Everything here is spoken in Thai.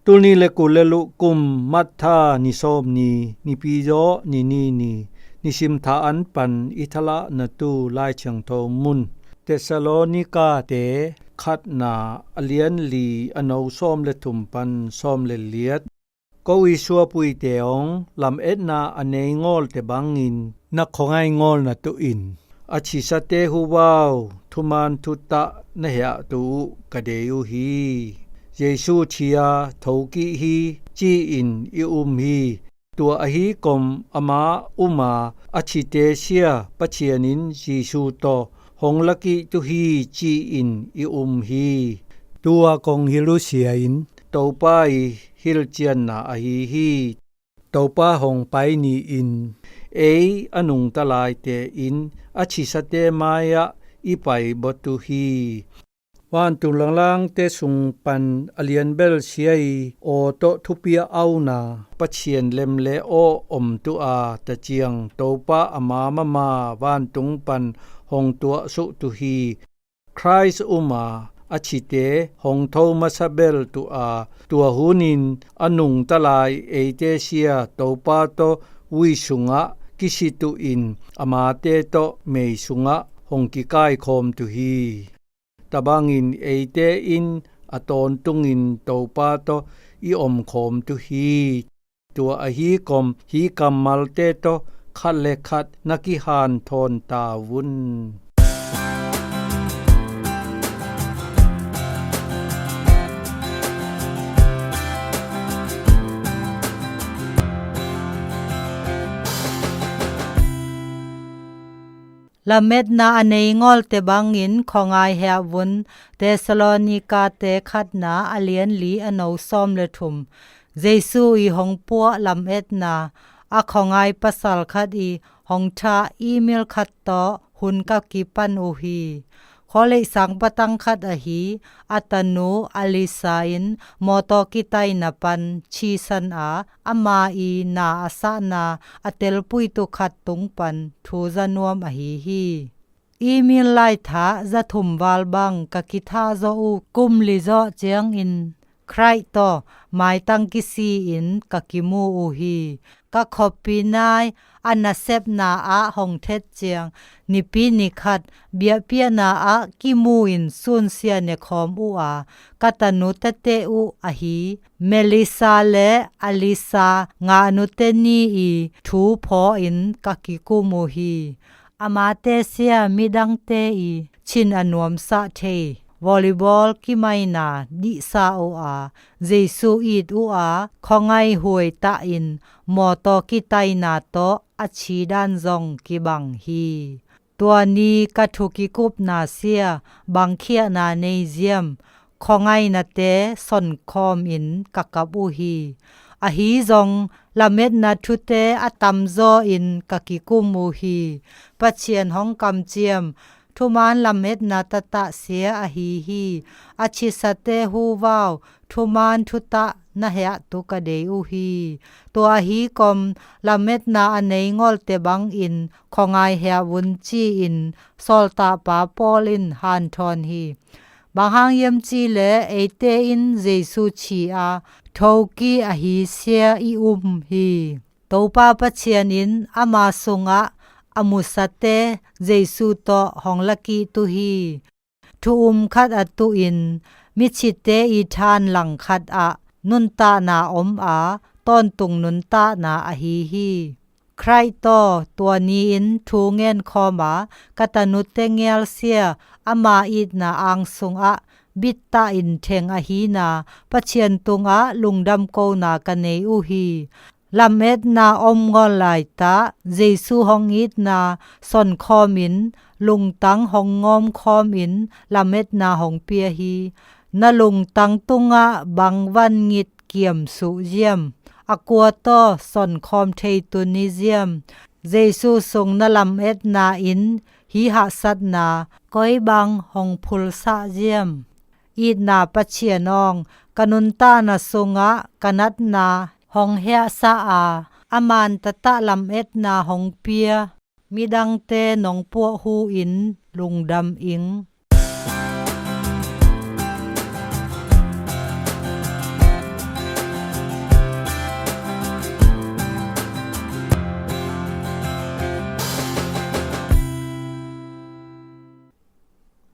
ตุนีเลกุเลลุกุมมัทธานิโสมนีนิปิโยนีนิสิมทาอันปันอิทละนตูลายเชียงโทมุนเตสโลนิกาเตขัดนาอเลียนลีอนาวส้มเลทุมปันส้มเลเลียดก็วิชัวปุยเตองลำเอ็ดนาอเนงอลเตบังอินนักของไงอลนาตุอินอาชิสเตหูวาวทุมันทุตะนเหะตูกะเดยุฮีเยซูชียทอกิฮีจีอินอิอุมฮีตัวอหิกมอมาอุมาอาชิเตเชียปะเชียนินเยซูโตหงลักิตุฮีจีอินอิอุมฮีตัวกงฮิรุเชียอินตอปายฮิลเจียนนาอหิฮีตอปาหงไปนีอินเออนุงตะลายเตอินอาชิสเตมายะอีไปบตุฮีวานตุลังเตสุงปันอเลียนเบลเชียโอโตทุเปียเอานาปะเชียนเลมเลโออมตุอาตะเจียงโตปะอมามาวานตุงปันหงตัวสุตุฮีครายส์อุมาอชิเตหงโทมัสเบลตุอาตัวหูนินอนุงตะลายเอเตเชียโตปะโตวิสุงะกิสิตุอินอมาเตโตเมสุงะหงกิกายโคมตุฮีตะบังอินเอเตอินอตอนตุงอินโตปาโตอีอมโคมตุฮีตัวอหีกมฮีกัมมัลเตโตคัดเลคัดนักิหานทนตาวุนละเม็ดนาอเนงอลเตบังอินของไอเฮวุนเตสโลนิกาเตขัดนาอเลียนลีอนาวซอมเลทุมเยซูอีหงปัวลำเอ็ดนาอะของไอปัสสัลขัดอีหงชาอีเมลขัดต่อหุนกับกิปันโอฮีขอเลสังปตังขัดอหีอัตโนอลิซาอินมอตอกิไตนปันชีสันอาอมาอีนาอาสานาอเตลปุยตุขัดตุงปันทูจานวมอหีฮีอีเมลไลทาจะทุมวาลบังกะกิทาโซอุกุมลิโซเจียงอินใครต่อหมายตังกิซีอินกะกิมูอูฮีกะขอบปีนายอันนาเซบนาอาหงเทศเจียงนิปีนิขัดเบียเปียนาอากิมูอินซุนเสียเนคอมอูอากะตนุเตเตอูอหีเมลิซาเลอลิซางานุเตนีอีทูพออินกะกิกุมูฮีอามาเตเซียมิดังเตอีชินอนวมสะเทวอลเลย์บอลกิไมนาดิซาโออาเจซูอีดอูอาของไงหวยตะอินมอตอกิไตนาโตอชีดานซองกิบังฮีตัวนี้กะทุกิกุบนาเซียบังเคียนาเนเซียมของไงนาเตสอนคอมอินกะกับอูฮีอหีซองละเม็ดนาทุเตอตัมโซอินกะกิกุมมูฮีปะเชียนห้องกำเจียมทุมานลำเม็ดนาตตะเสียอหีฮีอาชิสเตหูวาวทุมานทุตะนะเหะตุกะเดอูฮีตัวอหีกมลำเม็ดนาอเนงอลเตบังอินของไอเฮะวุนจีอินซอลตาปาปอลินฮันทอนฮีบางหางยมจีเลเอเตอินเจซูชีอาทอกีอหีเสียอีอุมฮีตปาปะเชียนินอามาสุงะอมุสเตเจซูโตหองลักีตุฮีทุขัดอตุอินมิชิเตอีทานหลังขัดอะนุนตานาอมอาต้นตุงนุนตานาอหีฮีใครต่อตัวนี้อินทูเงินคอมากะตนุเตเงลเสียอามาอีดนาอังสุงอะบิตตาอินเทงอหีนาปะเชียนตุงอะลุงดำโกนากันเนอูฮีลำเอ็ดนาอมงอลายตาเจซูหองอีดนาสอนคอมินลุงตังหองงอมคอมินลำเอ็ดนาหองเปียฮีนาลุงตังตุงะบังวันงิดเกียมสุเยียมอกัวโตสอนคอมเทตุนิเซียมเจซูทรงนาลำเอ็ดนาอินฮีหาสัตนาก้อยบังหองพุลสะเยียมอีดนาปะเชียนองกนุนตานาทรงะกนัดนาหองเฮะสะอาอามานตะตะลำเอ็ดนาหองเปียมีดังเตหนองปัวหูอินลุงดำอิง